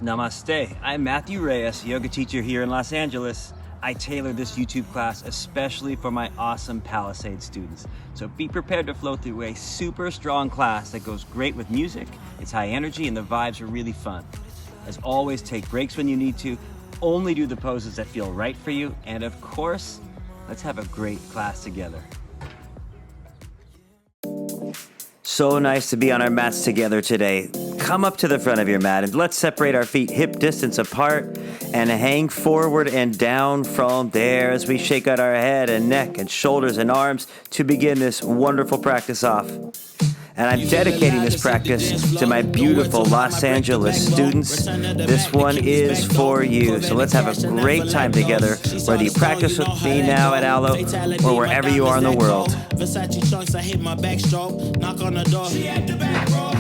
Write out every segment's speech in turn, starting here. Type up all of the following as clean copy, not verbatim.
Namaste. I'm Matthew Reyes, yoga teacher here in Los Angeles. I tailor this YouTube class especially for my awesome Palisades students. So be prepared to flow through a super strong class that goes great with music. It's high energy and the vibes are really fun. As always, take breaks when you need to. Only do the poses that feel right for you. And of course, let's have a great class together. So nice to be on our mats together today. Come up to the front of your mat and let's separate our feet hip distance apart and hang forward and down from there as we shake out our head and neck and shoulders and arms to begin this wonderful practice off. And I'm dedicating this practice to my beautiful Los Angeles students. This one is for you. So let's have a great time together, whether you practice with me now at ALO or wherever you are in the world.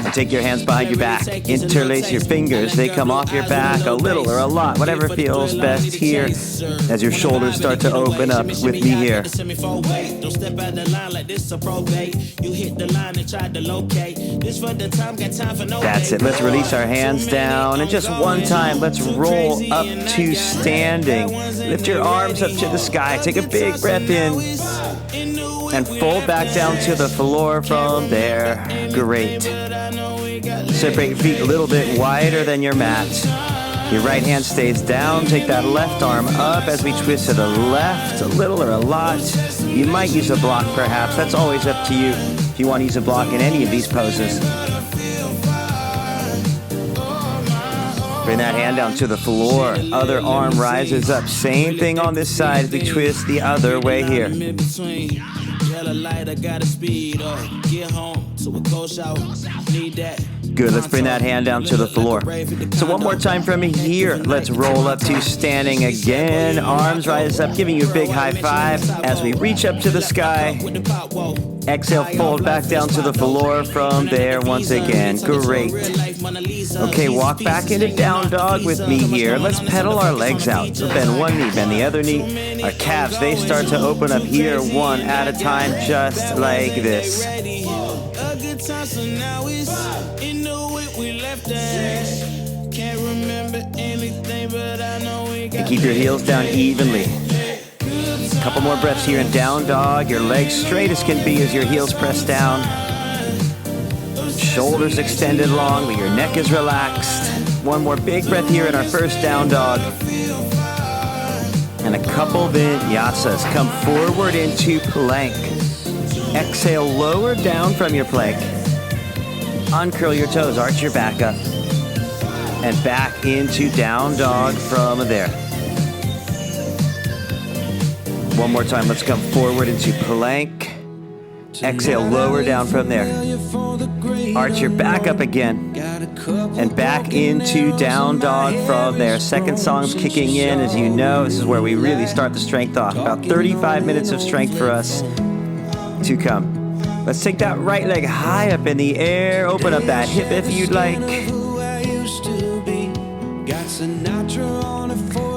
And take your hands behind your back. Interlace your fingers. They come off your back a little or a lot, whatever feels best here as your shoulders start to open up with me here. That's it. Let's release our hands down. And just one time, let's roll up to standing. Lift your arms up to the sky. Take a big breath in. And fold back down to the floor from there. Great. Separate your feet a little bit wider than your mat. Your right hand stays down. Take that left arm up as we twist to the left, a little or a lot. You might use a block perhaps. That's always up to you if you want to use a block in any of these poses. Bring that hand down to the floor. Other arm rises up. Same thing on this side as we twist the other way here. Good, let's bring that hand down to the floor. So one more time from here. Let's roll up to standing again. Arms rise up, giving you a big high five as we reach up to the sky. Exhale, fold back down to the floor from there once again. Great. Okay, walk back into down dog with me here. Let's pedal our legs out. So bend one knee, bend the other knee. Our calves, they start to open up here one at a time, just like this. And keep your heels down evenly. A couple more breaths here in down dog. Your legs straight as can be as your heels press down. Shoulders extended long, but your neck is relaxed. One more big breath here in our first down dog. And a couple vinyasas. Come forward into plank. Exhale, lower down from your plank. Uncurl your toes, arch your back up. And back into down dog from there. One more time, let's come forward into plank. Exhale, lower down from there. Arch your back up again. And back into down dog from there. Second song's kicking in, as you know. This is where we really start the strength off. About 35 minutes of strength for us to come. Let's take that right leg high up in the air. Open up that hip if you'd like.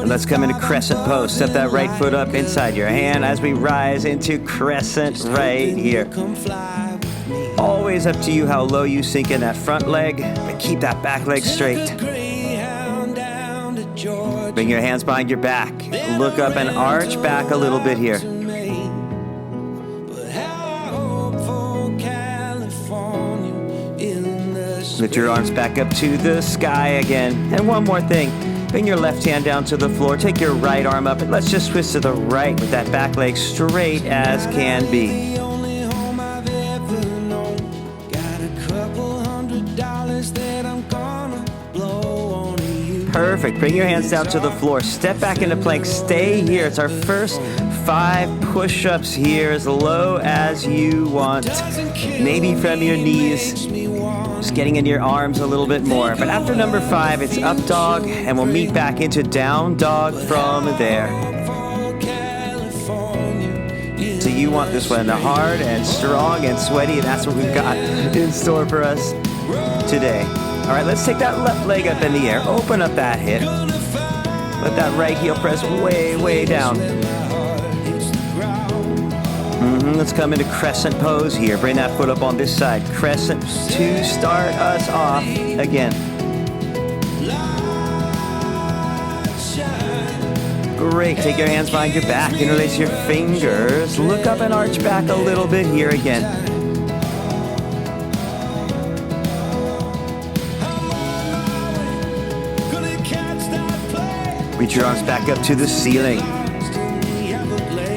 And let's come into crescent pose. Step that right foot up inside your hand as we rise into crescent right here. Always up to you how low you sink in that front leg, but keep that back leg straight. Bring your hands behind your back. Look up and arch back a little bit here. Lift your arms back up to the sky again. And one more thing. Bring your left hand down to the floor. Take your right arm up and let's just twist to the right with that back leg straight as can be. Perfect. Bring your hands down to the floor. Step back into plank. Stay here. It's our first 5 push-ups here, as low as you want. Maybe from your knees. Just getting into your arms a little bit more. But after number 5, it's up dog, and we'll meet back into down dog from there. So you want this one hard and strong and sweaty, and that's what we've got in store for us today. All right, let's take that left leg up in the air. Open up that hip. Let that right heel press way, way down. Let's come into crescent pose here. Bring that foot up on this side. Crescent to start us off again. Great. Take your hands behind your back. Interlace your fingers. Look up and arch back a little bit here again. Reach your arms back up to the ceiling.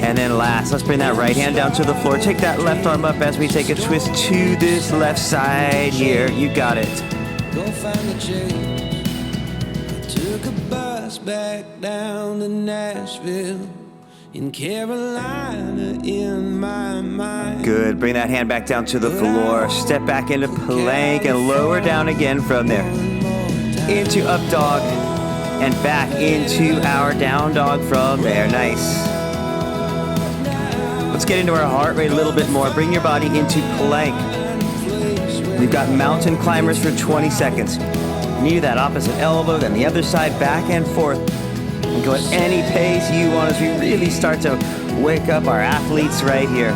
And then last, let's bring that right hand down to the floor. Take that left arm up as we take a twist to this left side here. You got it. Go find the change. I took a bus back down to Nashville. In Carolina in my mind. Good. Bring that hand back down to the floor. Step back into plank and lower down again from there. Into up dog and back into our down dog from there. Nice. Let's get into our heart rate a little bit more. Bring your body into plank. We've got mountain climbers for 20 seconds. Knee to that opposite elbow, then the other side, back and forth. And go at any pace you want as we really start to wake up our athletes right here.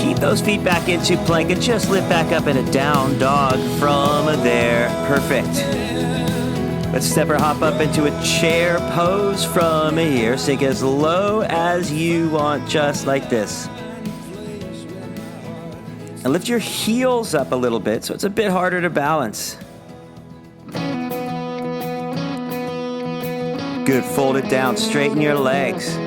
Keep those feet back into plank and just lift back up in a down dog from there. Perfect. Let's step or hop up into a chair pose from here. Sink as low as you want, just like this. And lift your heels up a little bit so it's a bit harder to balance. Good, fold it down, straighten your legs.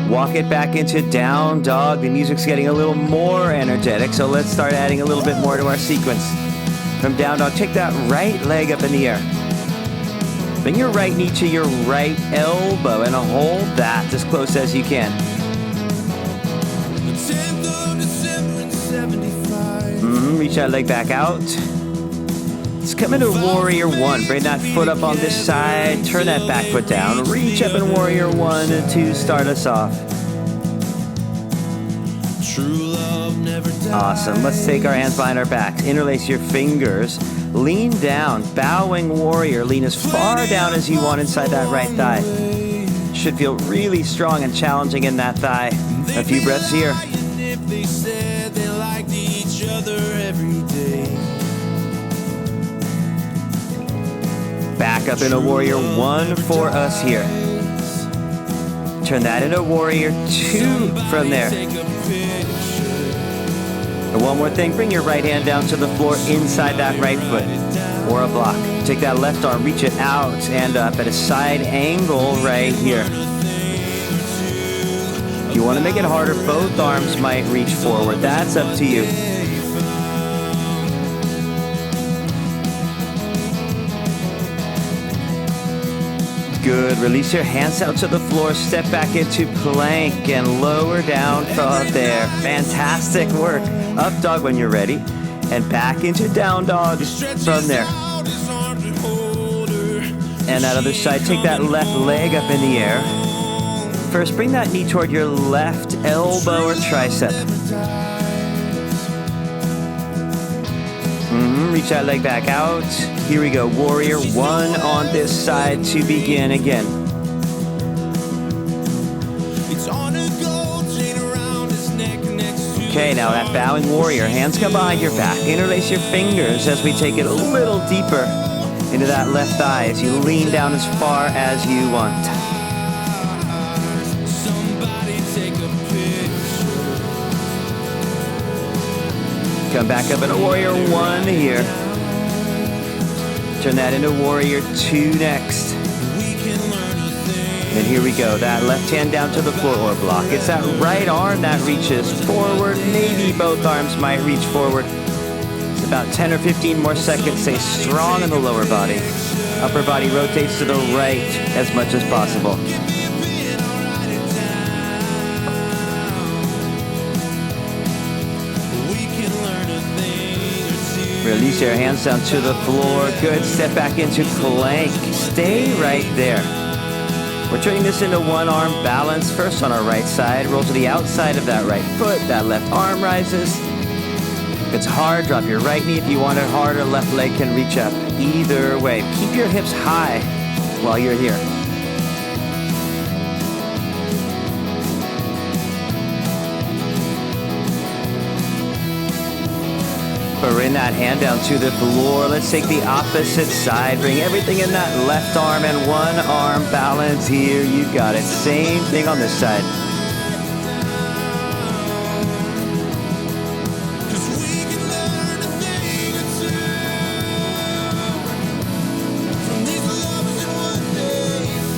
Walk it back into down dog. The music's getting a little more energetic, so let's start adding a little bit more to our sequence. From down dog, take that right leg up in the air. Bring your right knee to your right elbow and hold that as close as you can. Reach that leg back out. Let's come into warrior one. Bring that foot up on this side. Turn that back foot down. Reach up in warrior one to start us off. Awesome. Let's take our hands behind our backs. Interlace your fingers. Lean down. Bowing warrior. Lean as far down as you want inside that right thigh. Should feel really strong and challenging in that thigh. A few breaths here. Back up into warrior one for us here. Turn that into warrior two from there. And one more thing, bring your right hand down to the floor inside that right foot or a block. Take that left arm, reach it out and up at a side angle right here. If you want to make it harder, both arms might reach forward. That's up to you. Good. Release your hands out to the floor. Step back into plank and lower down from there. Fantastic work. Up dog when you're ready. And back into down dog from there. And that other side, take that left leg up in the air. First, bring that knee toward your left elbow or tricep. Reach that leg back out. Here we go. Warrior one on this side to begin again. Okay, now that bowing warrior. Hands come behind your back. Interlace your fingers as we take it a little deeper into that left thigh as you lean down as far as you want. Come back up into warrior one here. Turn that into warrior two next. And here we go. That left hand down to the floor or block. It's that right arm that reaches forward. Maybe both arms might reach forward. It's about 10 or 15 more seconds. Stay strong in the lower body. Upper body rotates to the right as much as possible. Release your hands down to the floor. Good. Step back into plank. Stay right there. We're turning this into one arm balance. First on our right side. Roll to the outside of that right foot. That left arm rises. If it's hard, drop your right knee. If you want it harder, left leg can reach up. Either way. Keep your hips high while you're here. Bring that hand down to the floor. Let's take the opposite side. Bring everything in that left arm and one arm balance here. You got it. Same thing on this side.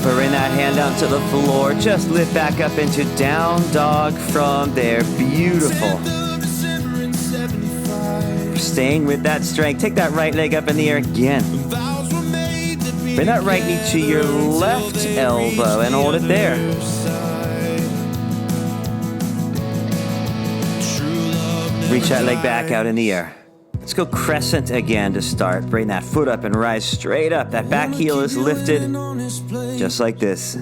Bring that hand down to the floor. Just lift back up into down dog from there. Beautiful. Staying with that strength. Take that right leg up in the air again. Bring that right knee to your left elbow and hold it there. Reach that leg back out in the air. Let's go crescent again to start. Bring that foot up and rise straight up. That back heel is lifted just like this.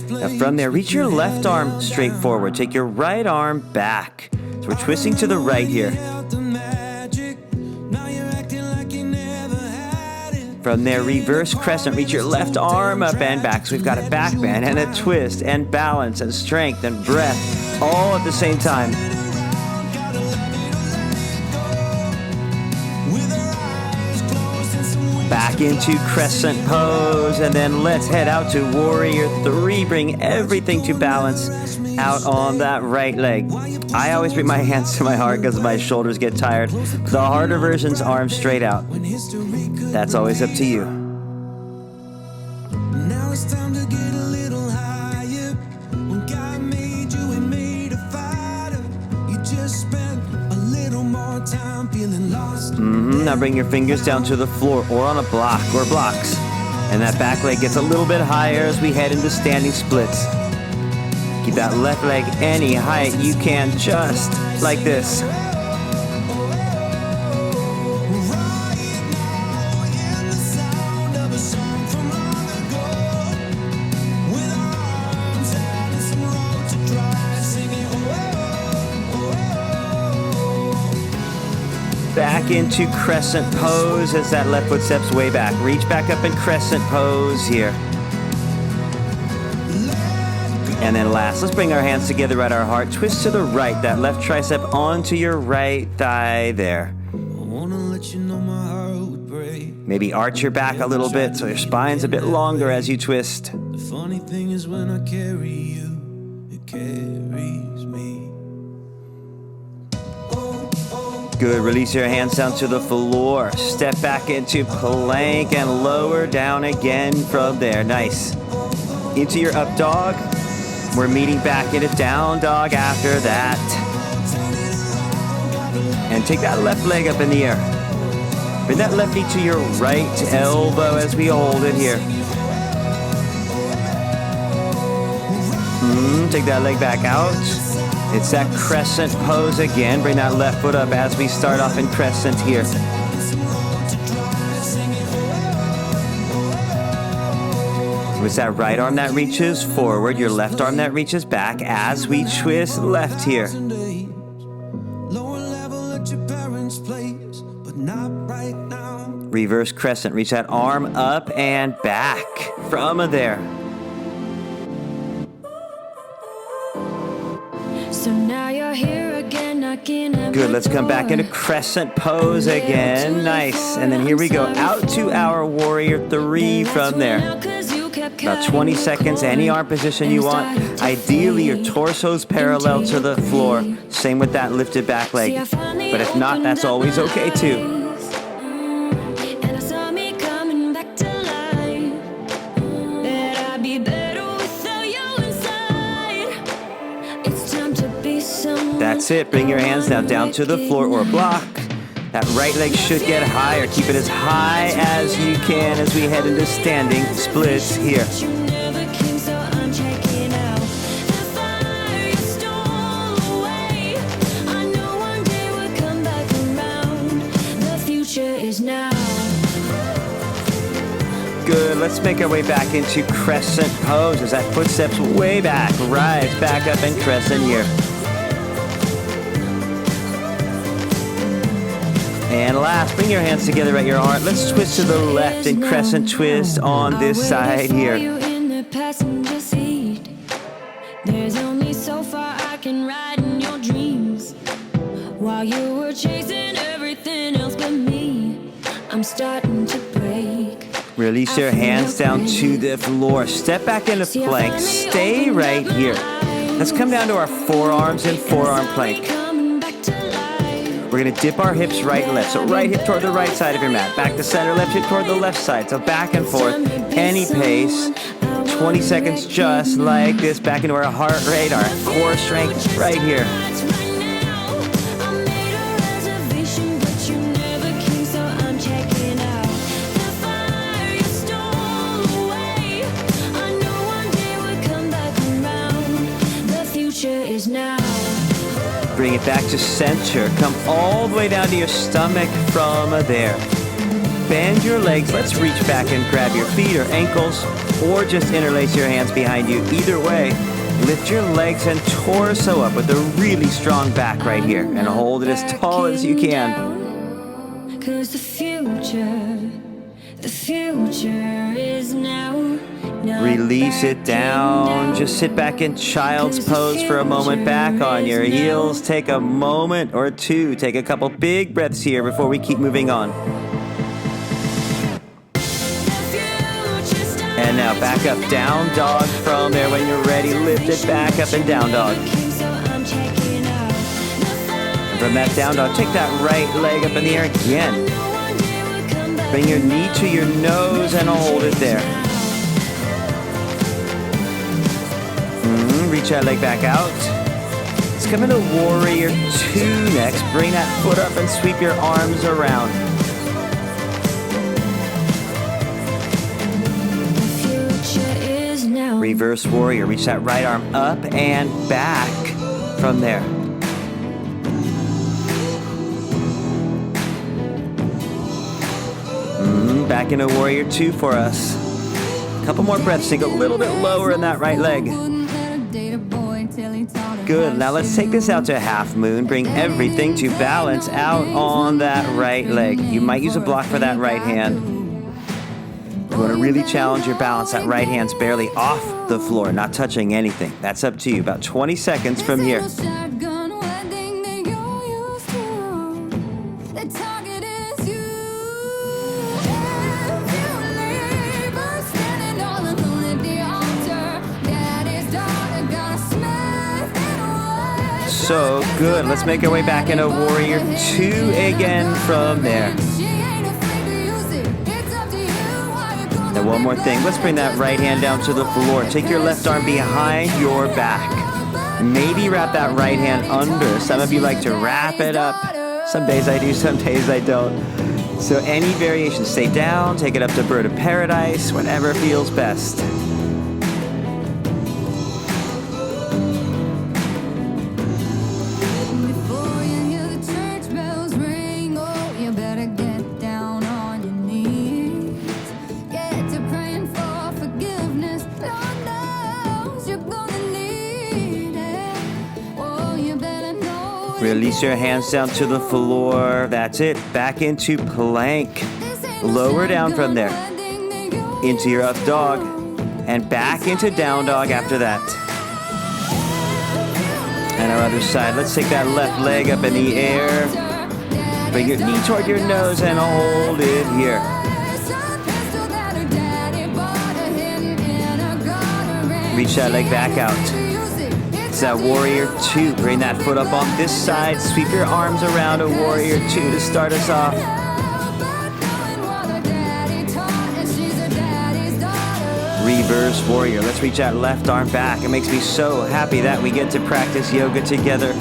Now from there, reach your left arm straight forward. Take your right arm back. So we're twisting to the right here. From there, reverse crescent. Reach your left arm up and back. So we've got a back bend and a twist and balance and strength and breath all at the same time. Back into crescent pose, and then let's head out to warrior three. Bring everything to balance out on that right leg. I always bring my hands to my heart because my shoulders get tired. The harder version's arms straight out. That's always up to you. Now it's time to get a little higher. When God made you and made a fighter, you just spent a little more time feeling lost. Now bring your fingers down to the floor or on a block or blocks. And that back leg gets a little bit higher as we head into standing splits. Keep that left leg any height you can, just like this. Back into crescent pose as that left foot steps way back. Reach back up in crescent pose here. And then last, let's bring our hands together at our heart. Twist to the right, that left tricep onto your right thigh there. Maybe arch your back a little bit so your spine's a bit longer as you twist. The funny thing is when I carry you, it carries me. Good, release your hands down to the floor. Step back into plank and lower down again from there. Nice. Into your up dog. We're meeting back into down dog after that. And take that left leg up in the air. Bring that left knee to your right elbow as we hold it here. Take that leg back out. It's that crescent pose again. Bring that left foot up as we start off in crescent here. It's that right arm that reaches forward, your left arm that reaches back as we twist left here. Reverse crescent. Reach that arm up and back from there. So now you're here again, knocking at Good, let's come back into crescent pose again. Nice. And then here we go, out to our warrior three from there. About 20 seconds, any arm position you want. Ideally, your torso's parallel to the floor. Same with that lifted back leg. But if not, that's always okay too. That's it. Bring your hands now down to the floor or block. That right leg should get higher. Keep it as high as you can as we head into standing splits here. Good. Let's make our way back into crescent pose as that foot steps way back. Rise back up in crescent here. And last, bring your hands together at your heart. Let's twist to the left and crescent twist on this side here. There's only so far I back and ride in your dreams. While you were chasing everything else but me, I'm starting to break. Release your hands down to the floor. Step back into plank. Stay right here. Let's come down to our forearms in forearm plank. We're going to dip our hips right and left. So right hip toward the right side of your mat. Back to center, left hip toward the left side. So back and forth, any pace. 20 seconds just like this. Back into our heart rate, our core strength right here. Bring it back to center. Come all the way down to your stomach from there. Bend your legs. Let's reach back and grab your feet or ankles, or just interlace your hands behind you. Either way, lift your legs and torso up with a really strong back right here, and hold it as tall as you can. 'Cause the future is now. Release it down. Just sit back in child's pose for a moment. Back on your heels. Take a moment or two. Take a couple big breaths here before we keep moving on. And now back up, down dog from there. When you're ready, lift it back up and down dog. And from that down dog, take that right leg up in the air again. Bring your knee to your nose and hold it there. Reach that leg back out. Let's come into warrior two next. Bring that foot up and sweep your arms around. Reverse warrior. Reach that right arm up and back from there. Back into warrior two for us. Couple more breaths. Sink a little bit lower in that right leg. Good. Now let's take this out to half moon. Bring everything to balance out on that right leg. You might use a block for that right hand. You want to really challenge your balance. That right hand's barely off the floor, not touching anything. That's up to you. About 20 seconds from here. So good. Let's make our way back into warrior two again from there. Now one more thing. Let's bring that right hand down to the floor. Take your left arm behind your back. Maybe wrap that right hand under. Some of you like to wrap it up. Some days I do, some days I don't. So any variation. Stay down, take it up to bird of paradise, whatever feels best. Release your hands down to the floor. That's it. Back into plank. Lower down from there. Into your up dog. And back into down dog after that. And our other side. Let's take that left leg up in the air. Bring your knee toward your nose and hold it here. Reach that leg back out. It's that warrior two. Bring that foot up on this side. Sweep your arms around a warrior two to start us off. Reverse warrior. Let's reach that left arm back. It makes me so happy that we get to practice yoga together,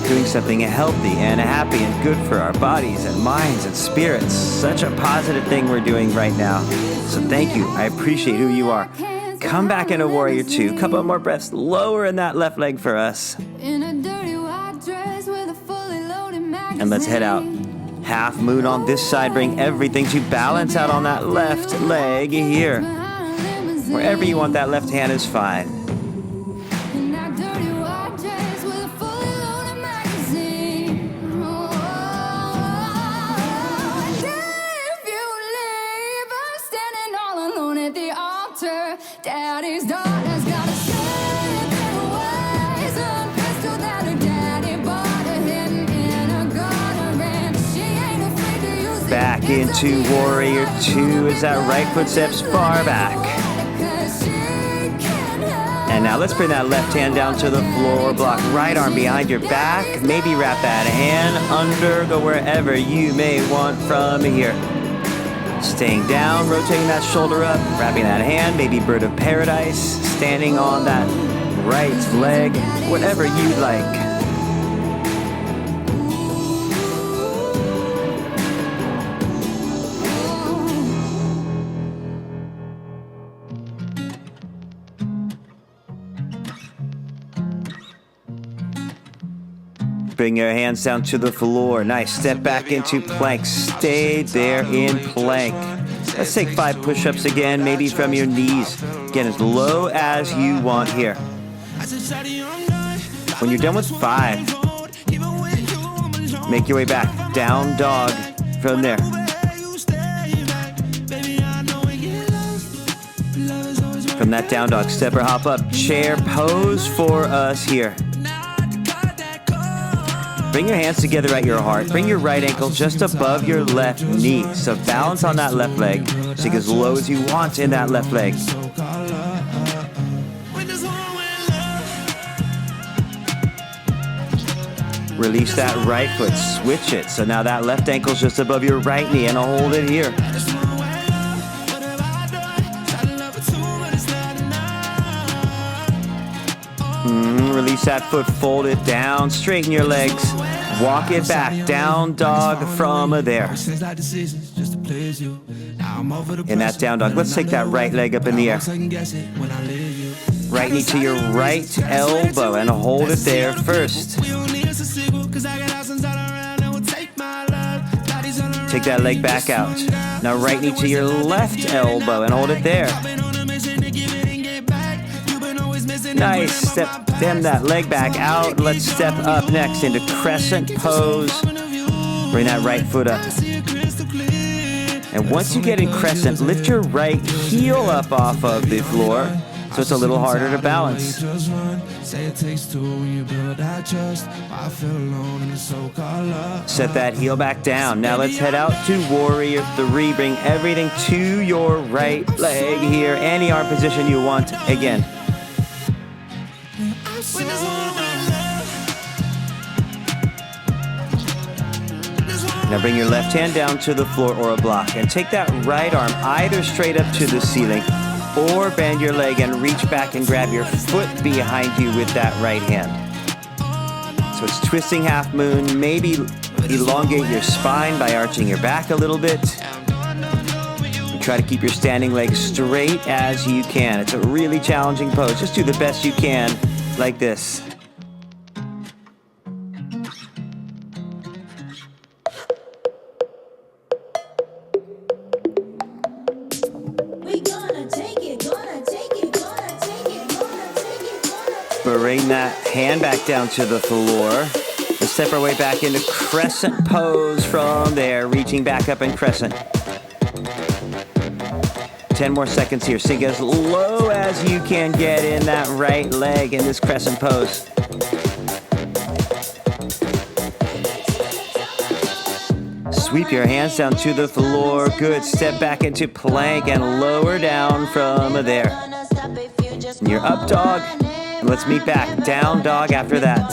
doing something healthy and happy and good for our bodies and minds and spirits. Such a positive thing we're doing right now. So thank you. I appreciate who you are. Come back into warrior two. Couple more breaths lower in that left leg for us. And let's head out. Half moon on this side. Bring everything to balance out on that left leg here. Wherever you want that left hand is fine. Daddy's daughter's got a strength and ways and crystal that into warrior two as that right foot steps far back. And now let's bring that left hand down to the floor. Block right arm behind your back. Maybe wrap that hand under. Go wherever you may want from here. Staying down, rotating that shoulder up, wrapping that hand, maybe bird of paradise, standing on that right leg, whatever you'd like. Bring your hands down to the floor. Nice. Step back into plank. Stay there in plank. Let's take 5 push-ups again, maybe from your knees. Again, as low as you want here. When you're done with 5, make your way back. Down dog from there. From that down dog, step or hop up. Chair pose for us here. Bring your hands together at your heart. Bring your right ankle just above your left knee. So balance on that left leg. Sink as low as you want in that left leg. Release that right foot. Switch it. So now that left ankle's just above your right knee, and I'll hold it here. Release that foot, fold it down, straighten your legs, walk it back, down dog from there. In that down dog, let's take that right leg up in the air. Right knee to your right elbow and hold it there first. Take that leg back out. Now right knee to your left elbow and hold it there. Nice. Stem that leg back out. Let's step up next into crescent pose. Bring that right foot up. And once you get in crescent, lift your right heel up off of the floor so it's a little harder to balance. Set that heel back down. Now let's head out to warrior 3. Bring everything to your right leg here. Any arm position you want. Again. Now bring your left hand down to the floor or a block and take that right arm either straight up to the ceiling or bend your leg and reach back and grab your foot behind you with that right hand. So it's twisting half moon. Maybe elongate your spine by arching your back a little bit. And try to keep your standing leg straight as you can. It's a really challenging pose. Just do the best you can like this. Bring that hand back down to the floor. Let's step our way back into crescent pose from there, reaching back up in crescent. 10 more seconds here. Sink as low as you can get in that right leg in this crescent pose. Sweep your hands down to the floor. Good. Step back into plank and lower down from there. And you're up dog. Let's meet back. Down dog after that.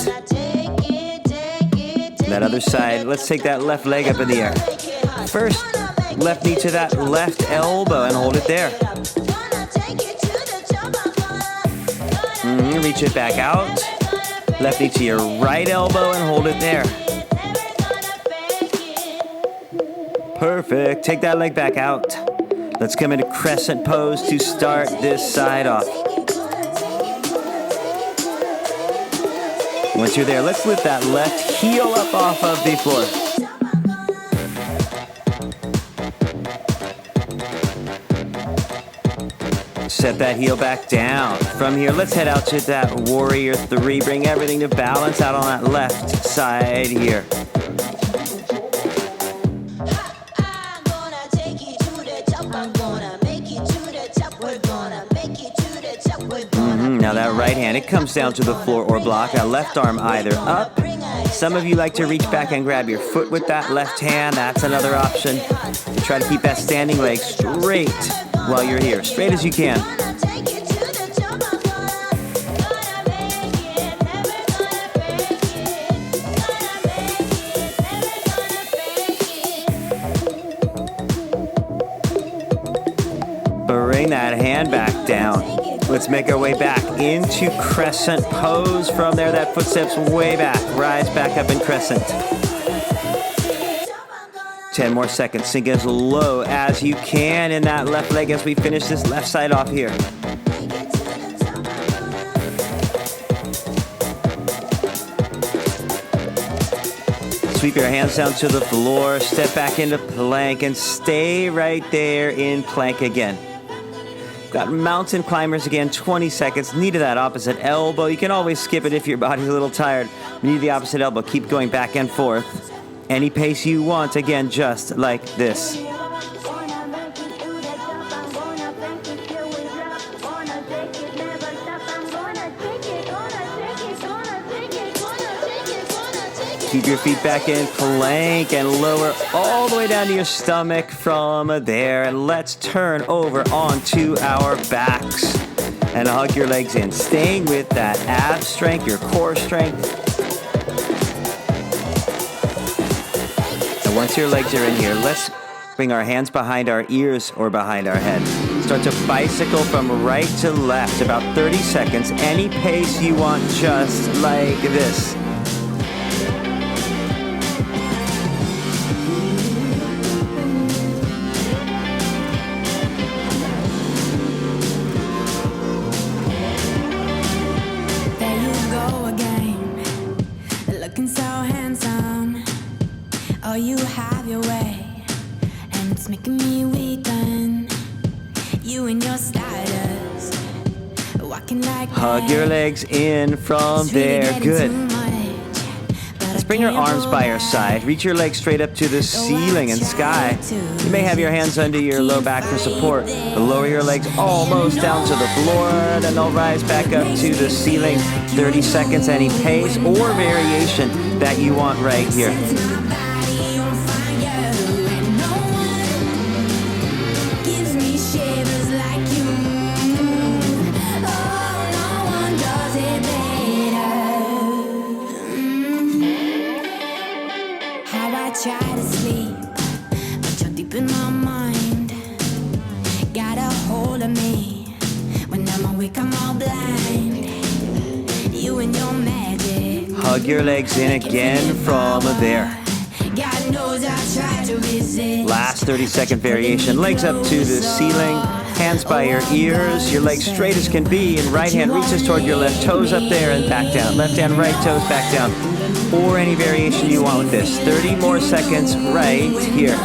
That other side. Let's take that left leg up in the air. First, left knee to that left elbow and hold it there. Reach it back out. Left knee to your right elbow and hold it there. Perfect. Take that leg back out. Let's come into crescent pose to start this side off. Once you're there, let's lift that left heel up off of the floor. Set that heel back down. From here, let's head out to that warrior 3. Bring everything to balance out on that left side here. Now that right hand, it comes down to the floor or block. That left arm either up Some of you like to reach back and grab your foot with that left hand. That's another option. Try to keep that standing leg straight while you're here, straight as you can. Bring that hand back down. Let's make our way back into crescent pose. From there, that footsteps way back. Rise back up in crescent. 10 more seconds. Sink as low as you can in that left leg as we finish this left side off here. Sweep your hands down to the floor. Step back into plank and stay right there in plank again. Got mountain climbers again, 20 seconds. Knee to that opposite elbow. You can always skip it if your body's a little tired. Knee to the opposite elbow. Keep going back and forth. Any pace you want, again, just like this. Keep your feet back in plank and lower all the way down to your stomach from there. And let's turn over onto our backs and hug your legs in. Staying with that ab strength, your core strength. And once your legs are in here, let's bring our hands behind our ears or behind our head. Start to bicycle from right to left, about 30 seconds. Any pace you want, just like this. Oh, you have your way, and it's making me weaken. You and your stardust, walking like hug your legs in from there. Good. Let's bring your arms by your side. Reach your legs straight up to the ceiling and sky. You may have your hands under your low back for support. Lower your legs almost down to the floor, then they'll rise back up to the ceiling. 30 seconds, any pace or variation that you want right here. Try to sleep, but you're deep in my mind. Got a hold of me. When I'm awake, I'm all blind. You and your magic. Hug your legs in again from there. God knows I try to resist. Last 30-second variation. Legs up to the ceiling. Hands by your ears. Your legs straight as can be. And right hand reaches toward your left toes up there and back down. Left hand, right toes back down. Or any variation you want with this. 30 more seconds right here.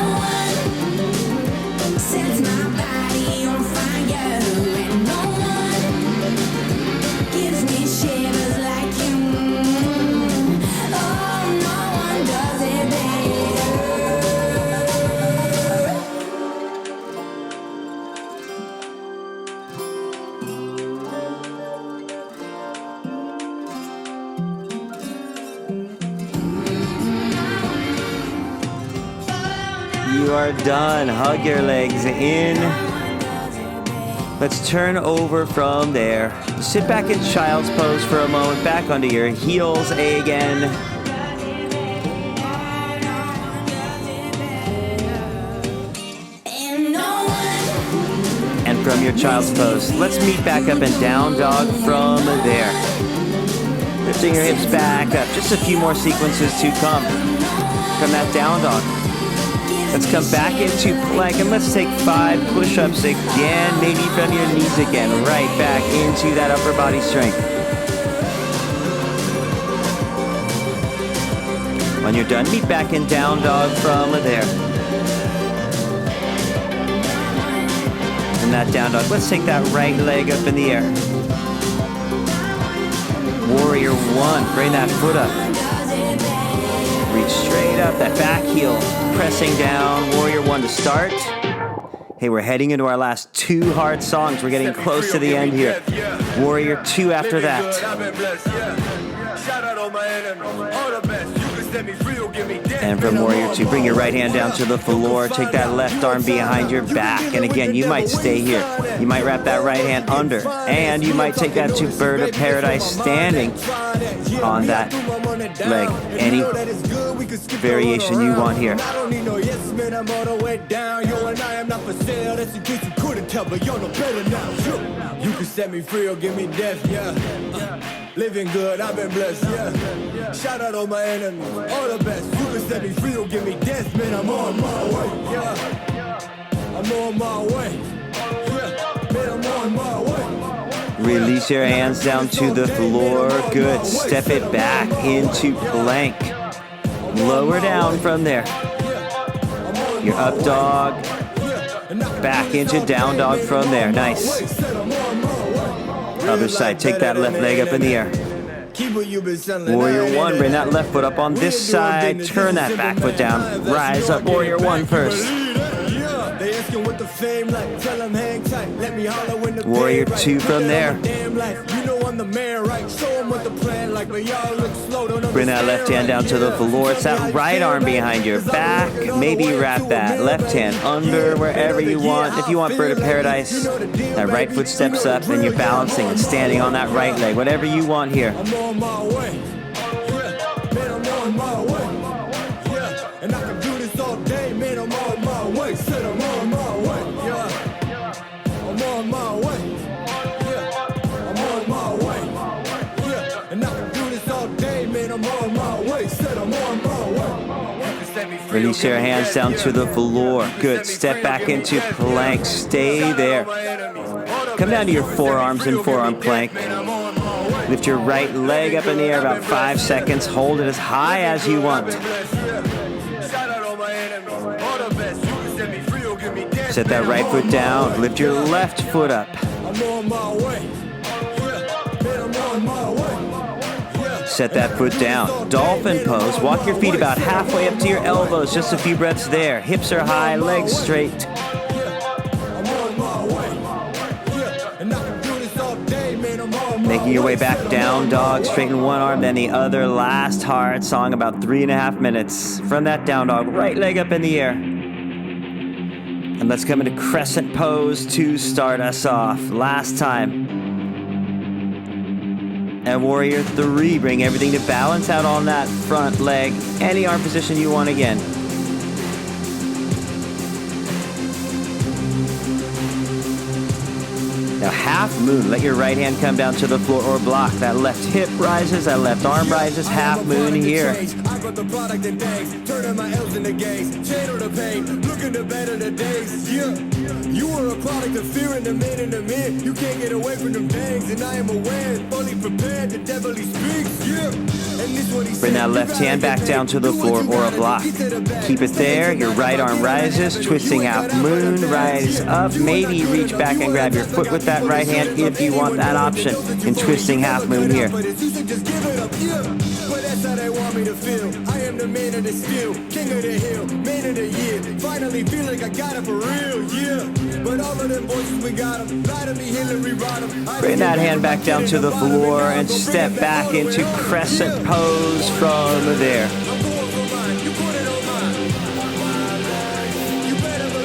You are done. Hug your legs in. Let's turn over from there. Sit back in child's pose for a moment. Back onto your heels again. And from your child's pose, let's meet back up and down dog from there. Lifting your hips back up. Just a few more sequences to come from that down dog. Let's come back into plank and let's take 5 push-ups again, maybe from your knees again, right back into that upper body strength. When you're done, meet back in down dog from there. From that down dog, let's take that right leg up in the air. Warrior 1, bring that foot up. Reach straight up, that back heel pressing down. Warrior 1 to start. Hey, we're heading into our last 2 hard songs. We're getting close to the end here. Warrior 2 after that. And from Warrior 2, bring your right hand down to the floor. Take that left arm behind your back. And again, you might stay here. You might wrap that right hand under. And you might take that to Bird of Paradise standing on that leg. Any variation you want here. You can set me free or give me death, yeah. Living good, I've been blessed, yeah. Shout out all my enemies, all the best. You can set me free or give me death, man. I'm on my way, yeah. I'm on my way, yeah. Man, I'm on my way. Release your hands down to the floor. Good. Step it back into plank. Lower down from there. Your up dog. Back into down dog from there. Nice. Other side. Take that left leg up in the air. Warrior 1. Bring that left foot up on this side. Turn that back foot down. Rise up. Warrior 1 first. Warrior 2 from there. Bring that left hand down to the floor. It's that right arm behind your back. Maybe wrap that left hand under wherever you want. If you want Bird of Paradise, that right foot steps up and you're balancing and standing on that right leg. Whatever you want here. I'm on my way. Yeah, man, I'm on my way. Yeah, and I can do this all day, man. I'm on my way. Said I'm on my way. Yeah, I'm on my way. Yeah, I'm on my way. Yeah, and I can do this all day, man. I'm on my way. Said I'm on my way. Release your hands down to the floor. Good. Step back into plank. Stay there. Come down to your forearms in forearm plank. Lift your right leg up in the air about 5 seconds. Hold it as high as you want. Set that right foot down. Lift your left foot up. Set that foot down. Dolphin pose. Walk your feet about halfway up to your elbows. Just a few breaths there. Hips are high, legs straight. Making your way back down dog. Straighten one arm, then the other. Last hard song, about 3.5 minutes. From that down dog, right leg up in the air. And let's come into crescent pose to start us off. Last time. And Warrior 3, bring everything to balance out on that front leg. Any arm position you want again. Now half moon, let your right hand come down to the floor or block. That left hip rises, that left arm rises, half moon here. I got the product and days, turning my L's into gains, channel the pain, looking to better the days, yeah. You are a product of fear in the man in the man. You can't get away from them things, and I am aware, fully prepared, the devil he speaks, yeah. And this what he Bring that left hand back down to the floor or a block. Keep it there, your right arm rises, twisting half moon, rise up, maybe reach back and grab your foot with that right hand if you want that option. And twisting half moon here. But that's how they want me to feel. I am the man of the steel, king of the hill, man of the year. Finally feel like I got it for real, yeah. But all of them voices, we got them. Lie to me, Hillary, ride them. Bring that hand back down to the floor and step back into crescent pose from there.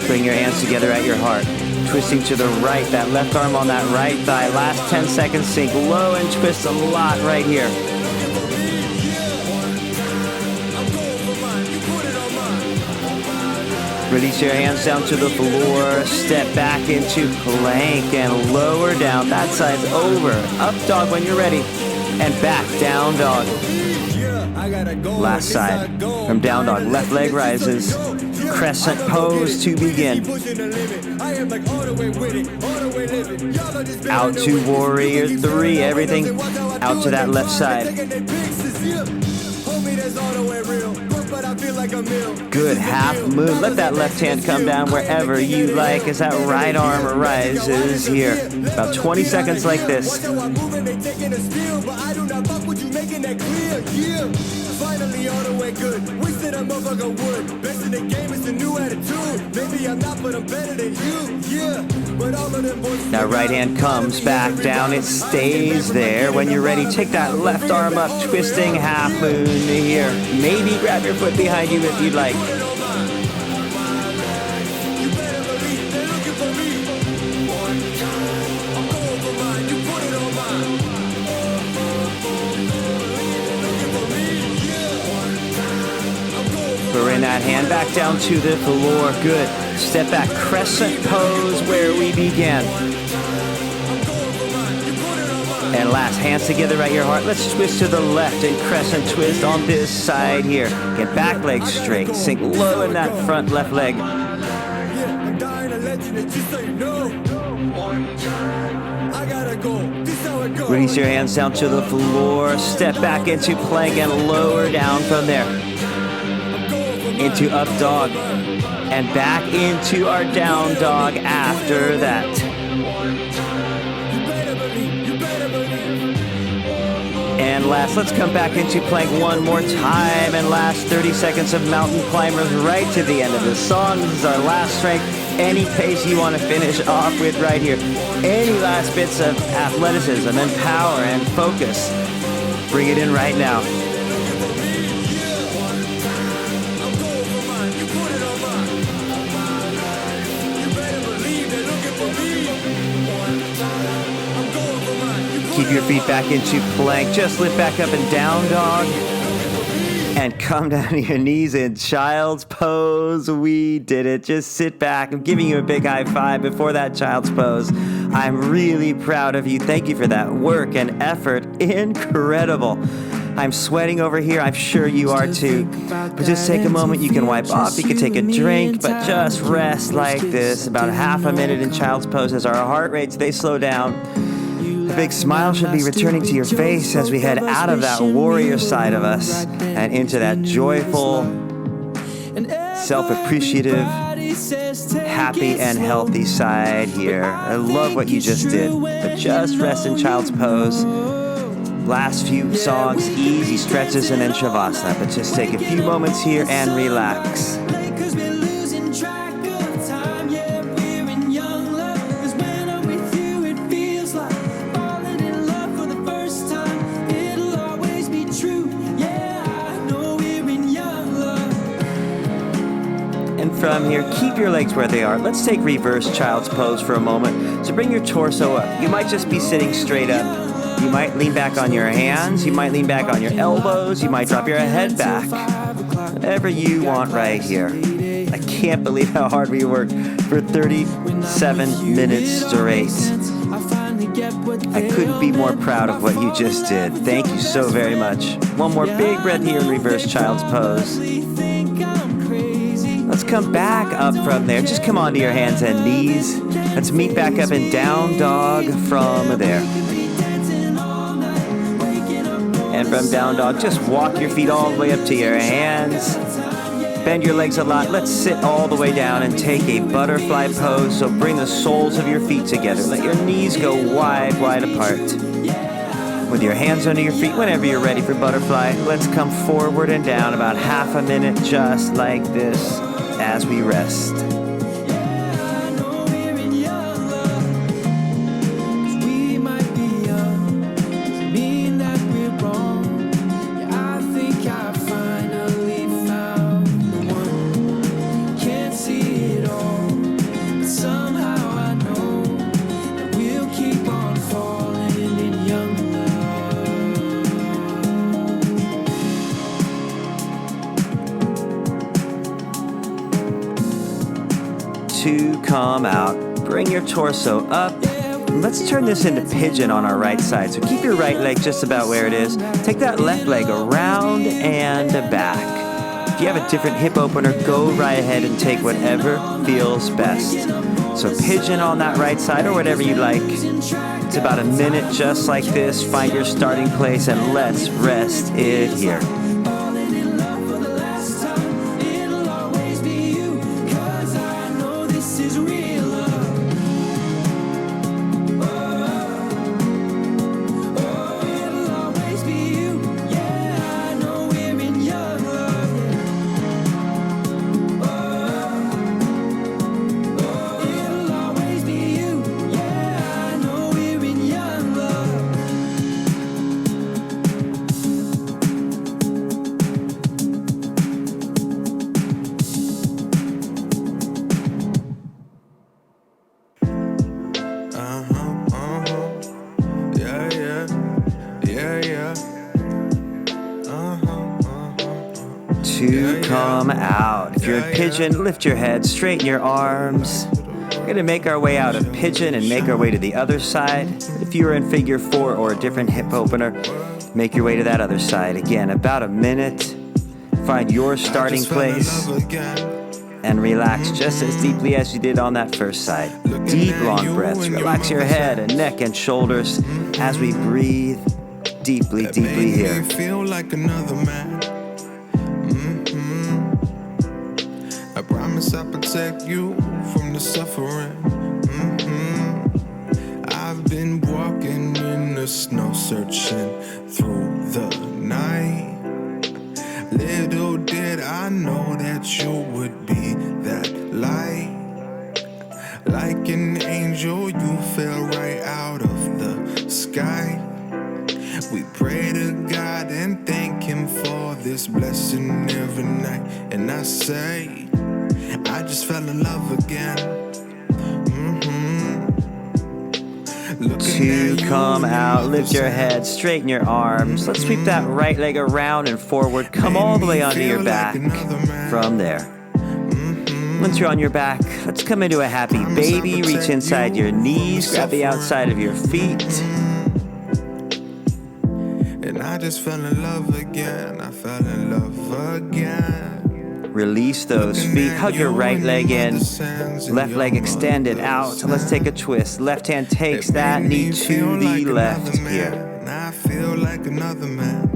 Bring your hands together at your heart. Twisting to the right, that left arm on that right thigh. Last 10 seconds, sink low and twist a lot right here. Release your hands down to the floor. Step back into plank and lower down. That side's over. Up dog when you're ready. And back down dog. Last side. From down dog, left leg rises. Crescent pose to begin. Out to Warrior 3. Everything out to that left side. Good, half moon. Let that left hand come down wherever you like as that right arm rises here. About 20 seconds like this. Finally all the way good. Wish that a motherfucker would. Best in the game is a new attitude. Maybe I'm not, but I'm better than you. Yeah, but all of them boys. That right hand comes back down. It stays there. When you're ready, take that left arm up, twisting half moon here. Maybe grab your foot behind you if you'd like. Bring that hand back down to the floor. Good. Step back, crescent pose where we began. And last, hands together at your heart. Let's twist to the left and crescent twist on this side here. Get back leg straight. Sink low in that front left leg. Release your hands down to the floor. Step back into plank and lower down from there. Into up dog. And back into our down dog after that. And last, let's come back into plank one more time. And last 30 seconds of mountain climbers right to the end of the song. This is our last strength. Any pace you want to finish off with right here. Any last bits of athleticism and power and focus. Bring it in right now. Keep your feet back into plank. Just lift back up and down dog. And come down to your knees in child's pose. We did it. Just sit back. I'm giving you a big high five before that child's pose. I'm really proud of you. Thank you for that work and effort. Incredible. I'm sweating over here. I'm sure you are too. But just take a moment. You can wipe off. You can take a drink. But just rest like this. About half a minute in child's pose as our heart rates, they slow down. A big smile should be returning to your face as we head out of that warrior side of us and into that joyful, self-appreciative, happy and healthy side here. I love what you just did. But just rest in child's pose. Last few songs, easy stretches and then Shavasana. But just take a few moments here and relax. From here, keep your legs where they are. Let's take reverse child's pose for a moment. So bring your torso up. You might just be sitting straight up. You might lean back on your hands. You might lean back on your elbows. You might drop your head back. Whatever you want right here. I can't believe how hard we worked for 37 minutes straight. I couldn't be more proud of what you just did. Thank you so very much. One more big breath here in reverse child's pose. Let's come back up from there. Just come onto your hands and knees. Let's meet back up in down dog from there. And from down dog, just walk your feet all the way up to your hands. Bend your legs a lot. Let's sit all the way down and take a butterfly pose. So bring the soles of your feet together. Let your knees go wide, wide apart. With your hands under your feet whenever you're ready for butterfly. Let's come forward and down about half a minute just like this as we rest. To come out. Bring your torso up. Let's turn this into pigeon on our right side. So keep your right leg just about where it is. Take that left leg around and back. If you have a different hip opener, go right ahead and take whatever feels best. So pigeon on that right side or whatever you like. It's about a minute just like this. Find your starting place and let's rest it here. to come out. If you're in pigeon, lift your head, straighten your arms. We're going to make our way out of pigeon and make our way to the other side. If you're in figure 4 or a different hip opener, make your way to that other side. Again, about a minute. Find your starting place and relax just as deeply as you did on that first side. Deep, long breaths. Relax your head and neck and shoulders as we breathe deeply, deeply here. Feel like another man. I promise I'll protect you from the suffering. I've been walking in the snow, searching through the night. Little did I know that you would be that light. Like an angel, you fell right out of the sky. We pray to God and thank Him for this blessing every night. And I say, I just fell in love again. To come out, lift your head, straighten your arms. Let's sweep that right leg around and forward. Come all the way onto your back from there. Once you're on your back, let's come into a happy baby. Reach inside your knees, grab the outside of your feet. And I just fell in love again. I fell in love again. Release those feet. Hug your right leg in. Left leg extended out. So let's take a twist. Left hand takes that knee to the left here. I feel like another man.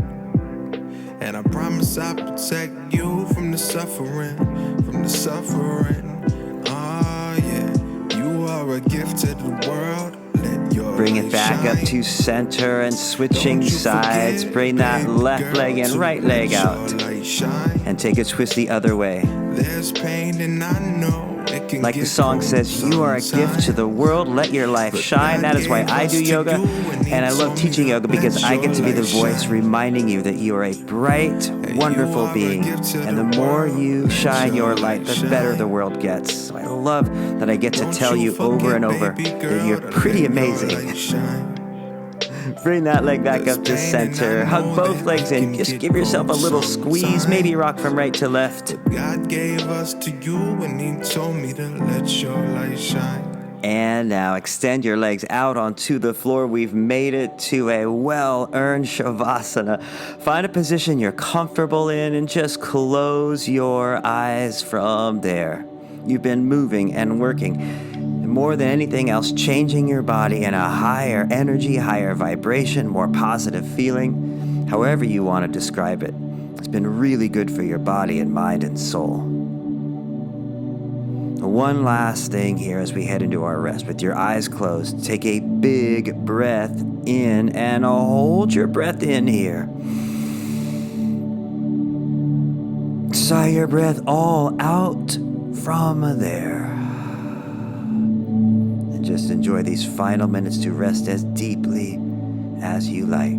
And I promise I'll protect you from the suffering. From the suffering. Oh yeah. You are a gift to the world. Bring it back up to center and switching sides. Bring that left leg and right leg out. And take a twist the other way. Like the song says, you are a gift to the world. Let your life shine. That is why I do yoga. And I love teaching yoga because I get to be the voice reminding you that you are a bright, wonderful being. And the more you shine your light, the better the world gets. So I love that I get to tell you over and over that you're pretty amazing. Bring that leg back up to center. Hug both legs in. Just give yourself a little squeeze. Maybe rock from right to left. God gave us to you and He told me to let your light shine. And now extend your legs out onto the floor. We've made it to a well-earned Shavasana. Find a position you're comfortable in and just close your eyes from there. You've been moving and working. More than anything else, changing your body in a higher energy, higher vibration, more positive feeling, however you want to describe it. It's been really good for your body and mind and soul. One last thing here as we head into our rest. With your eyes closed, take a big breath in and hold your breath in here. Sigh your breath all out from there. Just enjoy these final minutes to rest as deeply as you like.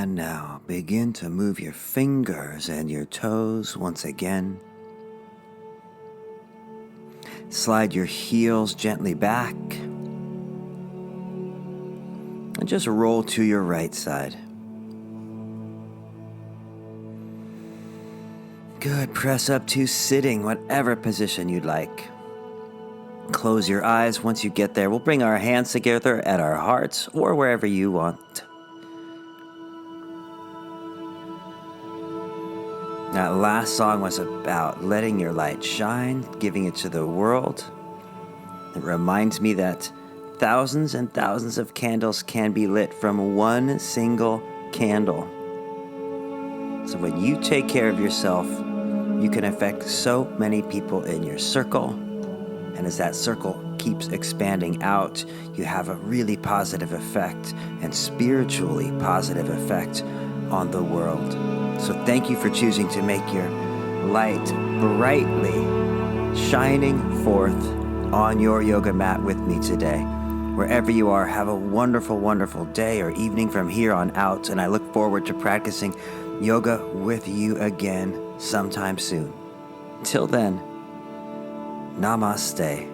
And now begin to move your fingers and your toes once again. Slide your heels gently back. And just roll to your right side. Good. Press up to sitting, whatever position you'd like. Close your eyes once you get there. We'll bring our hands together at our hearts or wherever you want. That last song was about letting your light shine, giving it to the world. It reminds me that thousands and thousands of candles can be lit from one single candle. So when you take care of yourself, you can affect so many people in your circle. And as that circle keeps expanding out, you have a really positive effect and spiritually positive effect on the world. So thank you for choosing to make your light brightly shining forth on your yoga mat with me today. Wherever you are, have a wonderful, wonderful day or evening from here on out. And I look forward to practicing yoga with you again sometime soon. Till then, Namaste.